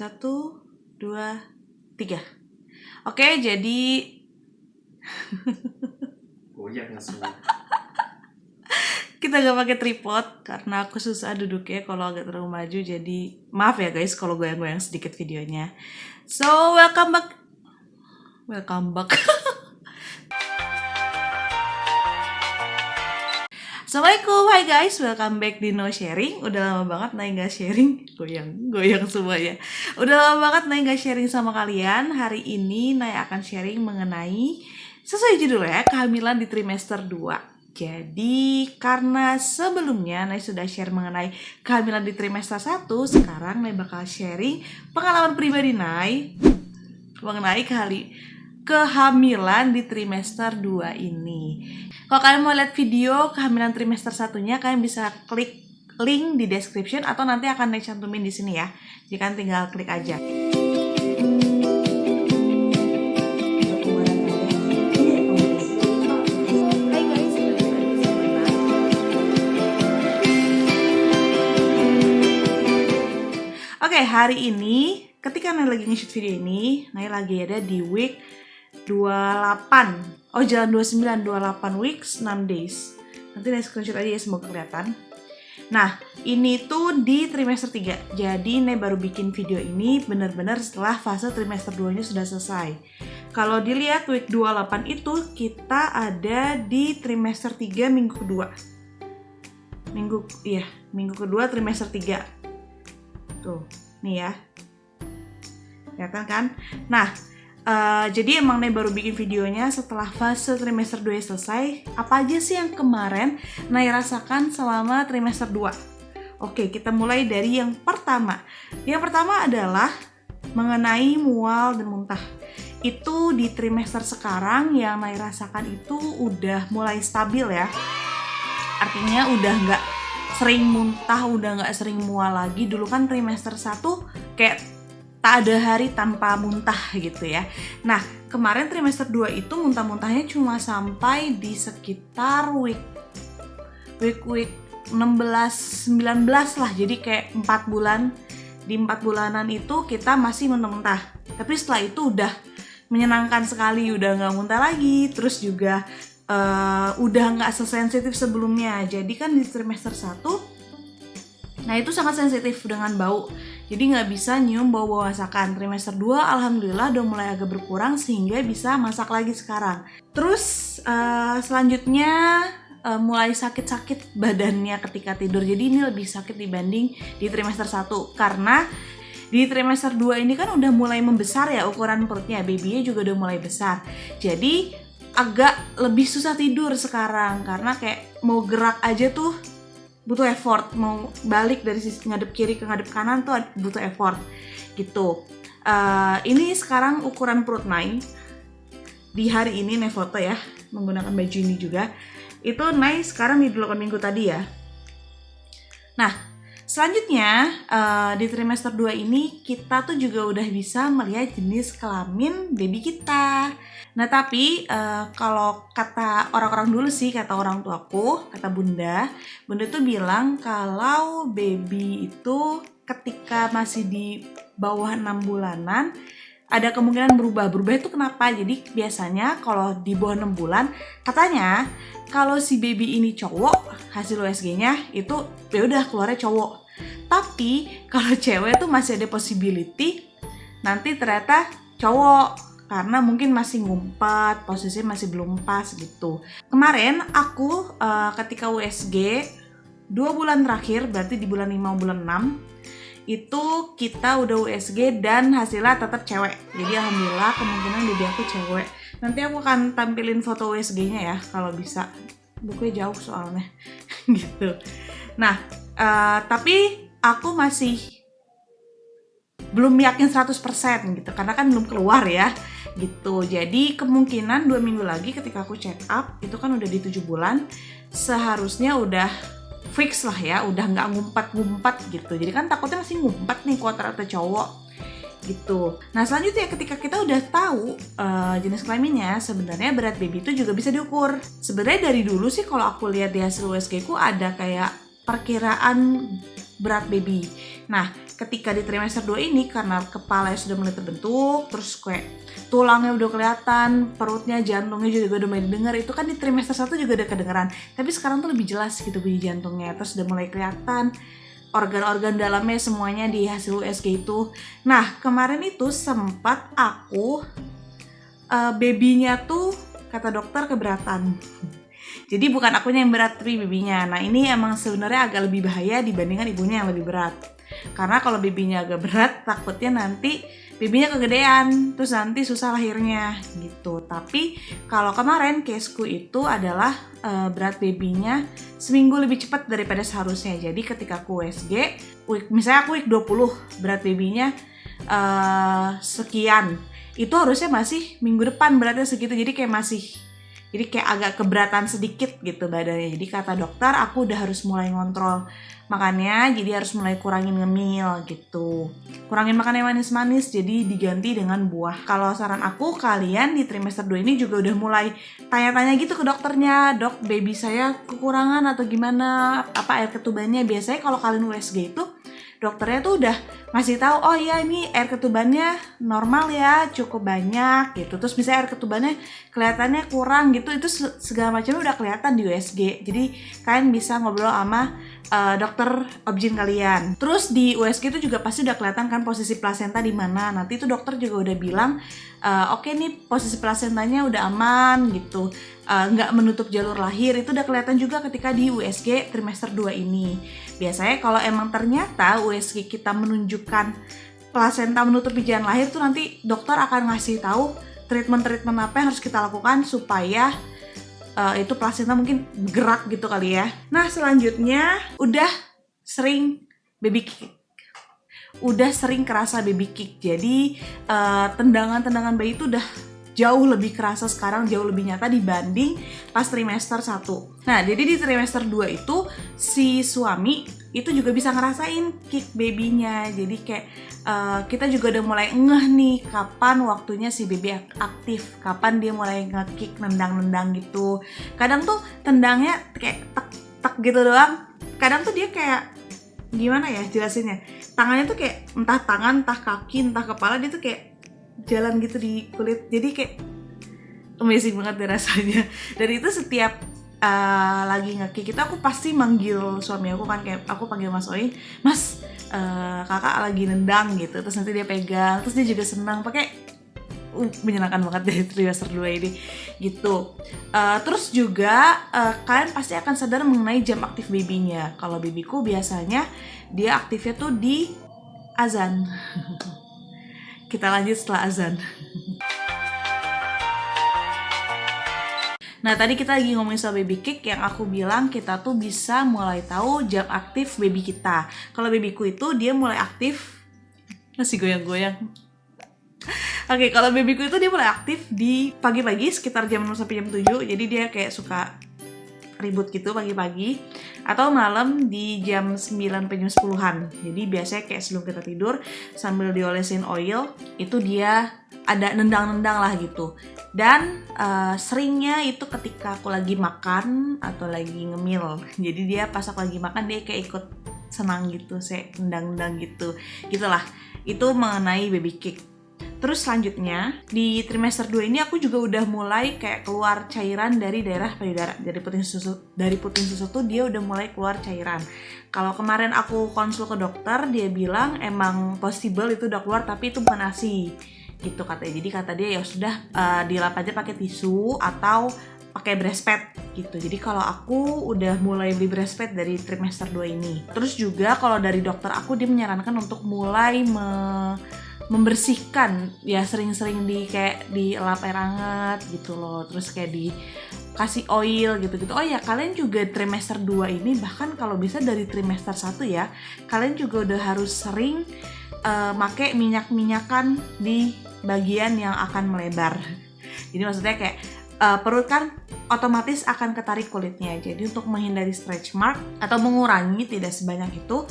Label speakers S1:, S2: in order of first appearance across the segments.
S1: 1, 2, 3. Oke, jadi
S2: goyang semua.
S1: kita gak pakai tripod karena aku susah duduknya kalau agak terlalu maju. Jadi maaf ya guys kalau goyang-goyang sedikit videonya. So welcome back. Assalamualaikum, hai guys, welcome back di No Sharing. Udah lama banget Nay gak sharing, goyang semuanya. Udah lama banget Nay gak sharing sama kalian. Hari ini Nay akan sharing mengenai, sesuai judulnya, kehamilan di trimester 2. Jadi karena sebelumnya Nay sudah share mengenai kehamilan di trimester 1, sekarang Nay bakal sharing pengalaman pribadi Nay mengenai kehamilan di trimester 2 ini. Kalau kalian mau lihat video kehamilan trimester 1-nya, kalian bisa klik link di description atau nanti akan Nay cantumin di sini ya. Jadi kalian tinggal klik aja. Oke, hari ini ketika Nay lagi nge-shoot video ini, Nay lagi ada di week 28. Oh, jalan 29, 28 weeks, 6 days. Nanti Nay screenshot aja ya, semoga kelihatan. Nah, ini tuh di trimester 3. Jadi Nay baru bikin video ini benar-benar setelah fase trimester 2-nya sudah selesai. Kalau dilihat week 28 itu kita ada di trimester 3 minggu kedua. Minggu kedua trimester 3. Tuh, nih ya. Kelihatan kan? Nah, jadi emang Nay baru bikin videonya setelah fase trimester 2 selesai. Apa aja sih yang kemarin Nay rasakan selama trimester 2? Oke, kita mulai dari yang pertama. Yang pertama adalah mengenai mual dan muntah. Itu di trimester sekarang yang Nay rasakan itu udah mulai stabil ya. Artinya udah nggak sering muntah, udah nggak sering mual lagi. Dulu kan trimester 1 kayak tak ada hari tanpa muntah gitu ya. Nah, kemarin trimester 2 itu muntah-muntahnya cuma sampai di sekitar week 16, 19 lah. Jadi kayak 4 bulan. Di 4 bulanan itu kita masih muntah-muntah. Tapi setelah itu udah menyenangkan sekali, udah nggak muntah lagi. Terus juga udah nggak sesensitif sebelumnya. Jadi kan di trimester 1, nah itu sangat sensitif dengan bau. Jadi nggak bisa nyium bau-bau masakan. Trimester 2 alhamdulillah udah mulai agak berkurang sehingga bisa masak lagi sekarang. Terus selanjutnya mulai sakit-sakit badannya ketika tidur. Jadi ini lebih sakit dibanding di trimester 1. Karena di trimester 2 ini kan udah mulai membesar ya ukuran perutnya. Babynya juga udah mulai besar. Jadi agak lebih susah tidur sekarang. Karena kayak mau gerak aja tuh butuh effort, mau balik dari sisi ngadep kiri ke ngadep kanan tuh butuh effort gitu. Ini sekarang ukuran perut Nay di hari ini, Nay foto ya menggunakan baju ini juga. Itu Nay sekarang di 8 minggu tadi ya. Nah, selanjutnya di trimester 2 ini kita tuh juga udah bisa melihat jenis kelamin baby kita. Nah tapi kalau kata orang-orang dulu sih, kata orang tuaku, kata bunda tuh bilang kalau baby itu ketika masih di bawah 6 bulanan ada kemungkinan berubah. Berubah itu kenapa? Jadi biasanya kalau di bawah 6 bulan katanya kalau si baby ini cowok, hasil USG-nya itu ya udah keluarnya cowok. Tapi kalau cewek tuh masih ada possibility nanti ternyata cowok. Karena mungkin masih ngumpet, posisinya masih belum pas gitu. Kemarin aku ketika USG 2 bulan terakhir, berarti di bulan 5, bulan 6, itu kita udah USG dan hasilnya tetap cewek. Jadi alhamdulillah kemungkinan baby aku cewek. Nanti aku akan tampilin foto USG-nya ya kalau bisa. Bukunya jauh soalnya gitu. Nah, tapi aku masih belum yakin 100% gitu. Karena kan belum keluar ya gitu. Jadi kemungkinan 2 minggu lagi ketika aku check up itu kan udah di 7 bulan, seharusnya udah fix lah ya, udah nggak ngumpet-ngumpet gitu. Jadi kan takutnya masih ngumpet nih kuota atau cowok gitu. Nah selanjutnya ketika kita udah tahu jenis kelaminnya, sebenarnya berat baby itu juga bisa diukur. Sebenarnya dari dulu sih kalau aku lihat di hasil USG ku ada kayak perkiraan berat baby. Nah ketika di trimester 2 ini karena kepalanya sudah mulai terbentuk, terus kayak tulangnya udah kelihatan, perutnya, jantungnya juga udah mulai didengar. Itu kan di trimester 1 juga udah kedengeran, tapi sekarang tuh lebih jelas gitu bunyi jantungnya, terus udah mulai kelihatan organ-organ dalamnya semuanya di hasil USG itu. Nah kemarin itu sempat aku babynya tuh kata dokter keberatan. Jadi bukan akunya yang berat tapi babynya. Nah ini emang sebenarnya agak lebih bahaya dibandingkan ibunya yang lebih berat. Karena kalau babynya agak berat takutnya nanti babynya kegedean, terus nanti susah lahirnya gitu. Tapi kalau kemarin caseku itu adalah berat babynya seminggu lebih cepat daripada seharusnya. Jadi ketika aku USG, misalnya aku week 20, berat babynya sekian. Itu harusnya masih minggu depan beratnya segitu. Jadi kayak agak keberatan sedikit gitu badannya. Jadi kata dokter aku udah harus mulai ngontrol makannya, jadi harus mulai kurangin ngemil gitu. Kurangin makan yang manis-manis, jadi diganti dengan buah. Kalau saran aku, kalian di trimester 2 ini juga udah mulai tanya-tanya gitu ke dokternya, dok baby saya kekurangan atau gimana, apa air ketubannya. Biasanya kalau kalian USG itu dokternya tuh udah ngasih tahu, oh iya ini air ketubannya normal ya, cukup banyak gitu. Terus misalnya air ketubannya kelihatannya kurang gitu, itu segala macamnya udah kelihatan di USG. Jadi kalian bisa ngobrol sama dokter obgyn kalian. Terus di USG itu juga pasti udah kelihatan kan posisi plasenta di mana. Nanti itu dokter juga udah bilang, oke nih posisi plasentanya udah aman gitu, nggak menutup jalur lahir. Itu udah kelihatan juga ketika di USG trimester 2 ini. Biasanya kalau emang ternyata USG kita menunjukkan plasenta menutupi jalan lahir tuh nanti dokter akan ngasih tahu treatment apa yang harus kita lakukan supaya itu plasenta mungkin gerak gitu kali ya. Nah selanjutnya udah sering baby kick. Udah sering kerasa baby kick. Jadi tendangan-tendangan bayi itu udah jauh lebih kerasa sekarang, jauh lebih nyata dibanding pas trimester 1. Nah, jadi di trimester 2 itu si suami itu juga bisa ngerasain kick babynya. Jadi kayak kita juga udah mulai ngeh nih kapan waktunya si baby aktif, kapan dia mulai nge-kick, nendang-nendang gitu. Kadang tuh tendangnya kayak tek-tek gitu doang. Kadang tuh dia kayak gimana ya jelasinnya, tangannya tuh kayak entah tangan, entah kaki, entah kepala, dia tuh kayak jalan gitu di kulit. Jadi kayak amazing banget deh rasanya. Dan itu setiap lagi nge-kick itu aku pasti manggil suami aku kan, kayak aku panggil Mas Oi, Mas kakak lagi nendang gitu. Terus nanti dia pegang, terus dia juga senang. Pakai menyenangkan banget dari trimester 2 ini gitu. Terus juga kalian pasti akan sadar mengenai jam aktif babynya. Kalau babyku biasanya dia aktifnya tuh di azan. Kita lanjut setelah azan. Nah tadi kita lagi ngomongin soal baby kick, yang aku bilang kita tuh bisa mulai tahu jam aktif baby kita. Kalau babyku itu dia mulai aktif, masih goyang-goyang. Oke, kalau babyku itu dia mulai aktif di pagi-pagi sekitar jam 6 sampai jam 7. Jadi dia kayak suka ribut gitu pagi-pagi, atau malam di jam 9 sampai jam 10-an. Jadi biasanya kayak sebelum kita tidur sambil diolesin oil, itu dia ada nendang-nendang lah gitu. Dan seringnya itu ketika aku lagi makan atau lagi ngemil. Jadi dia pas aku lagi makan dia kayak ikut senang gitu, saya nendang-nendang gitu. Gitulah. Itu mengenai baby kick. Terus selanjutnya di trimester 2 ini aku juga udah mulai kayak keluar cairan dari daerah payudara. Dari puting susu tuh dia udah mulai keluar cairan. Kalau kemarin aku konsul ke dokter, dia bilang emang possible itu udah keluar tapi itu bukan ASI gitu katanya. Jadi kata dia ya sudah dilap aja pakai tisu atau pakai breastpad gitu. Jadi kalau aku udah mulai beli breastpad dari trimester 2 ini. Terus juga kalau dari dokter aku dia menyarankan untuk mulai membersihkan ya, sering-sering kayak dilap air hangat gitu loh, terus kayak dikasih oil gitu-gitu. Oh ya, kalian juga trimester 2 ini bahkan kalau bisa dari trimester 1 ya, kalian juga udah harus sering pakai minyak-minyakan di bagian yang akan melebar. Jadi maksudnya kayak perut kan otomatis akan ketarik kulitnya. Jadi untuk menghindari stretch mark atau mengurangi tidak sebanyak itu,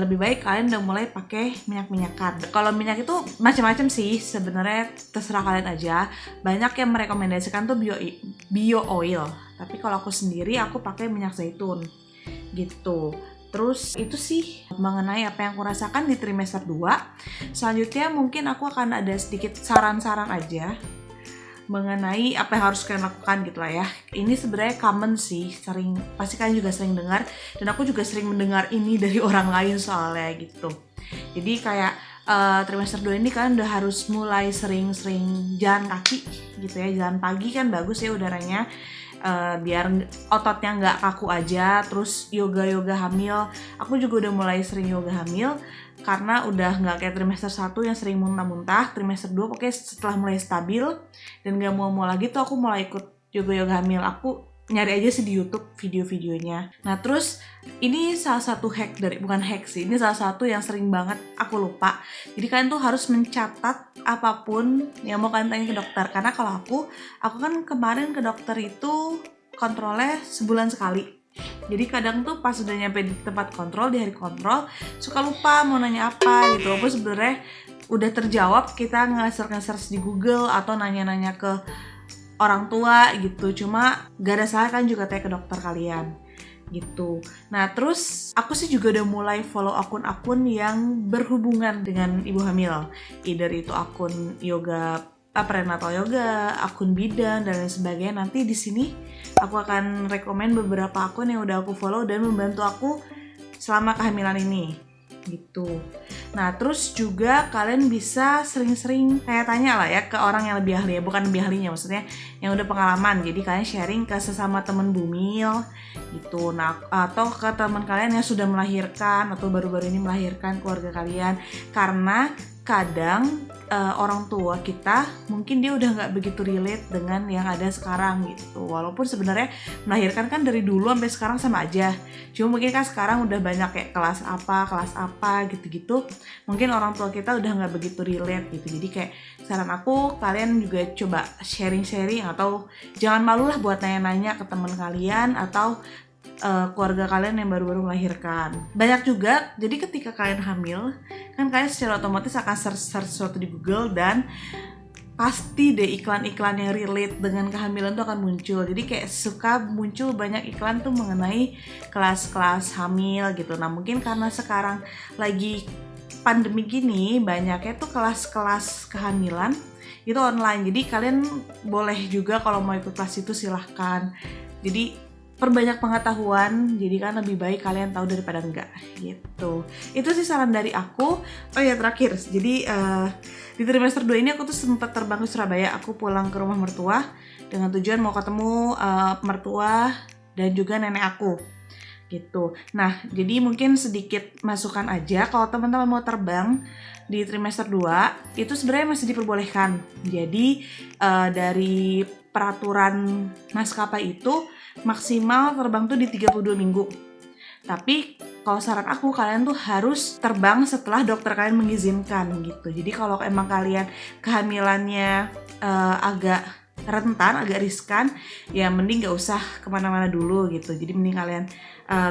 S1: lebih baik kalian udah mulai pakai minyak-minyakan. Kalau minyak itu macam-macam sih sebenarnya, terserah kalian aja. Banyak yang merekomendasikan tuh bio oil. Tapi kalau aku sendiri aku pakai minyak zaitun gitu. Terus itu sih mengenai apa yang aku rasakan di trimester 2. Selanjutnya mungkin aku akan ada sedikit saran-saran aja mengenai apa yang harus kalian lakukan gitu lah ya. Ini sebenarnya common sih, pasti kalian juga sering dengar, dan aku juga sering mendengar ini dari orang lain soalnya gitu. Jadi kayak trimester 2 ini kalian udah harus mulai sering-sering jalan kaki gitu ya. Jalan pagi kan bagus ya udaranya, biar ototnya nggak kaku aja. Terus yoga hamil, aku juga udah mulai sering yoga hamil karena udah nggak kayak trimester 1 yang sering muntah-muntah. Trimester 2 pokoknya setelah mulai stabil dan nggak mau lagi tuh aku mulai ikut yoga hamil. Aku nyari aja sih di YouTube video-videonya. Nah terus ini salah satu bukan hack sih, ini salah satu yang sering banget aku lupa. Jadi kalian tuh harus mencatat apapun yang mau kalian tanya ke dokter. Karena kalau aku kan kemarin ke dokter itu kontrolnya sebulan sekali. Jadi kadang tuh pas udah nyampe di tempat kontrol, di hari kontrol, suka lupa mau nanya apa gitu. Walaupun sebenarnya udah terjawab, kita nge-search di Google atau nanya-nanya ke orang tua gitu. Cuma gak ada salah kan juga tanya ke dokter kalian gitu. Nah terus aku sih juga udah mulai follow akun-akun yang berhubungan dengan ibu hamil. Either itu akun yoga, prenatal yoga, akun bidan dan lain sebagainya. Nanti di sini aku akan rekomen beberapa akun yang udah aku follow dan membantu aku selama kehamilan ini gitu. Nah terus juga kalian bisa sering-sering tanya-tanya lah ya ke orang yang lebih ahli ya, bukan lebih ahlinya, maksudnya yang udah pengalaman. Jadi kalian sharing ke sesama temen bumil gitu. Nah atau ke teman kalian yang sudah melahirkan atau baru-baru ini melahirkan, keluarga kalian. Karena kadang orang tua kita mungkin dia udah nggak begitu relate dengan yang ada sekarang gitu. Walaupun sebenarnya melahirkan kan dari dulu sampai sekarang sama aja. Cuma mungkin kan sekarang udah banyak kayak kelas apa gitu-gitu. Mungkin orang tua kita udah nggak begitu relate gitu. Jadi kayak saran aku, kalian juga coba sharing-sharing atau jangan malu lah buat nanya-nanya ke teman kalian atau keluarga kalian yang baru-baru melahirkan. Banyak juga, jadi ketika kalian hamil kan kalian secara otomatis akan search sesuatu di Google dan pasti deh iklan-iklan yang relate dengan kehamilan tuh akan muncul. Jadi kayak suka muncul banyak iklan tuh mengenai kelas-kelas hamil gitu. Nah mungkin karena sekarang lagi pandemi gini, banyaknya tuh kelas-kelas kehamilan itu online. Jadi kalian boleh juga kalau mau ikut kelas itu silahkan. Jadi perbanyak pengetahuan, jadi kan lebih baik kalian tahu daripada enggak gitu. Itu sih saran dari aku. Oh ya terakhir, jadi di trimester 2 ini aku tuh sempat terbang ke Surabaya. Aku pulang ke rumah mertua dengan tujuan mau ketemu mertua dan juga nenek aku gitu. Nah jadi mungkin sedikit masukan aja, kalau teman-teman mau terbang di trimester 2 itu sebenarnya masih diperbolehkan. Jadi dari peraturan maskapai itu maksimal terbang tuh di 32 minggu. Tapi kalau saran aku, kalian tuh harus terbang setelah dokter kalian mengizinkan gitu. Jadi kalau emang kalian kehamilannya agak rentan, agak riskan, ya mending gak usah kemana-mana dulu gitu. Jadi mending kalian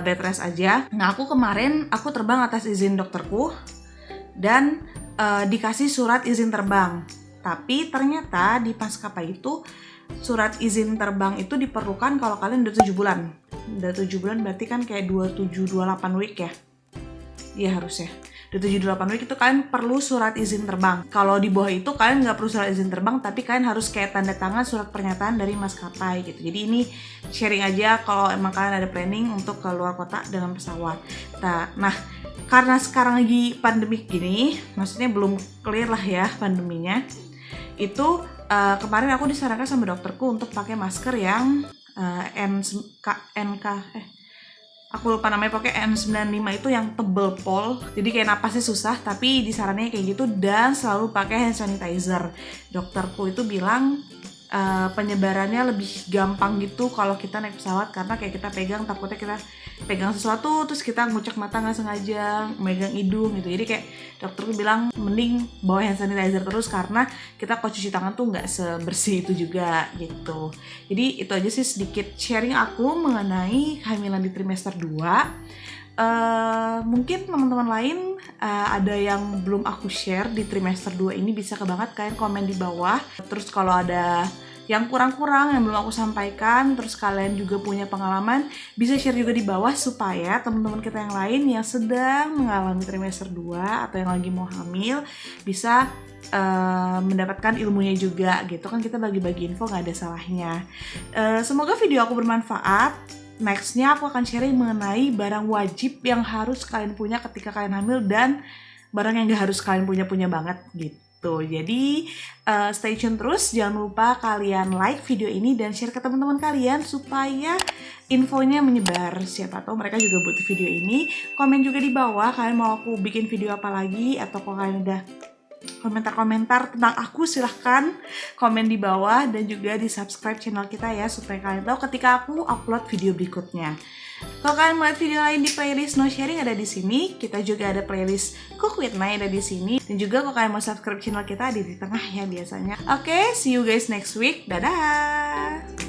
S1: bed rest aja. Nah aku kemarin aku terbang atas izin dokterku dan dikasih surat izin terbang. Tapi ternyata di maskapai itu surat izin terbang itu diperlukan kalau kalian udah 7 bulan. Udah 7 bulan berarti kan kayak 27-28 week ya. Iya harusnya. Udah 7-28 week itu kalian perlu surat izin terbang. Kalau di bawah itu kalian nggak perlu surat izin terbang, tapi kalian harus kayak tanda tangan surat pernyataan dari maskapai gitu. Jadi ini sharing aja kalau emang kalian ada planning untuk ke luar kota dengan pesawat. Nah karena sekarang lagi pandemik gini, maksudnya belum clear lah ya pandeminya, itu kemarin aku disarankan sama dokterku untuk pakai masker yang aku lupa namanya, pokoknya N95 itu yang tebel pol, jadi kayak napasnya susah, tapi disarannya kayak gitu, dan selalu pakai hand sanitizer. Dokterku itu bilang penyebarannya lebih gampang gitu kalau kita naik pesawat, karena kayak kita pegang, takutnya kita pegang sesuatu terus kita ngucek mata nggak sengaja, megang hidung gitu. Jadi kayak dokterku bilang mending bawa hand sanitizer terus, karena kita kalau cuci tangan tuh nggak sebersih itu juga gitu. Jadi itu aja sih sedikit sharing aku mengenai kehamilan di trimester 2. Mungkin teman-teman lain ada yang belum aku share di trimester 2 ini, bisa banget kalian komen di bawah. Terus kalau ada yang kurang-kurang yang belum aku sampaikan, terus kalian juga punya pengalaman, bisa share juga di bawah supaya teman-teman kita yang lain yang sedang mengalami trimester 2 atau yang lagi mau hamil bisa mendapatkan ilmunya juga gitu kan, kita bagi-bagi info nggak ada salahnya. Semoga video aku bermanfaat. Nextnya aku akan sharing mengenai barang wajib yang harus kalian punya ketika kalian hamil dan barang yang gak harus kalian punya banget gitu. Jadi stay tune terus, jangan lupa kalian like video ini dan share ke teman-teman kalian supaya infonya menyebar. Siapa tahu mereka juga butuh video ini. Komen juga di bawah kalian mau aku bikin video apa lagi, atau kalau kalian udah komentar-komentar tentang aku, silahkan komen di bawah dan juga di subscribe channel kita ya supaya kalian tahu ketika aku upload video berikutnya. Kalau kalian melihat video lain di playlist No Sharing ada di sini, kita juga ada playlist Cook with Nay ada di sini, dan juga kalau kalian mau subscribe channel kita ada di tengah ya biasanya. Oke, see you guys next week. Dadah.